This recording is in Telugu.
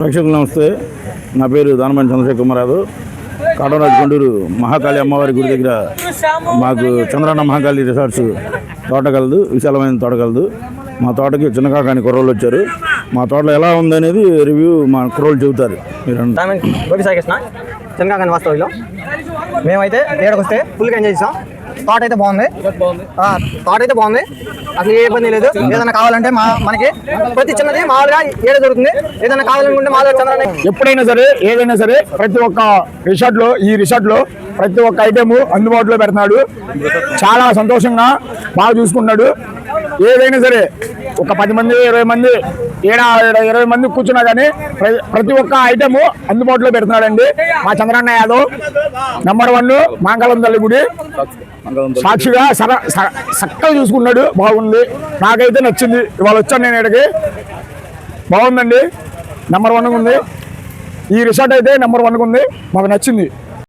ప్రేక్షకులు నమస్తే. నా పేరు దానమణి చంద్రశేఖర్ కుమార్ యాదవ్. కాటవరాజు కొండూరు మహాకాళి అమ్మవారి గుడి దగ్గర మాకు చంద్రన్న మహాకాళి రిసార్ట్స్ తోట కలదు, విశాలమైన తోట కలదు. మా తోటకి చిన్నకాకాని కుర్రోళ్ళు వచ్చారు. మా తోటలో ఎలా ఉందనేది రివ్యూ మా కుర్రోళ్ళు చెబుతారు. మీరు చిన్నకాకాని వాస్తవ్యంలో మేమైతే ఏడకు వస్తే ఫుల్గా ఎంజాయ్ చేసాం. తోట అయితే బాగుంది, అసలు ఏ ఇబ్బంది లేదు. ఏదైనా కావాలంటే మనకి ప్రతి చిన్నది మామూలుగా ఏడ దొరుకుతుంది. ఏదైనా కావాలనుకుంటే మా చంద్రన్న ఎప్పుడైనా సరే ఏదైనా సరే ప్రతి ఒక్క రిసార్ట్లో ప్రతి ఒక్క ఐటెము అందుబాటులో పెడుతున్నాడు. చాలా సంతోషంగా బాగా చూసుకుంటున్నాడు. ఏదైనా సరే ఒక 10 మంది 20 మంది 20 మంది కూర్చున్నా కానీ ప్రతి ఒక్క ఐటెము అందుబాటులో పెడుతున్నాడండి మా చంద్రన్న యాదవ్. నంబర్ 1 మాంగళం తల్లి గుడి సాక్షిగా చక్కగా చూసుకున్నాడు. బాగుంది, నాకైతే నచ్చింది. ఇవాళ వచ్చాను నేను ఇక్కడికి, బాగుందండి. నంబర్ 1 ఉంది ఈ రిసార్ట్ అయితే, నంబర్ 1 ఉంది, మాకు నచ్చింది.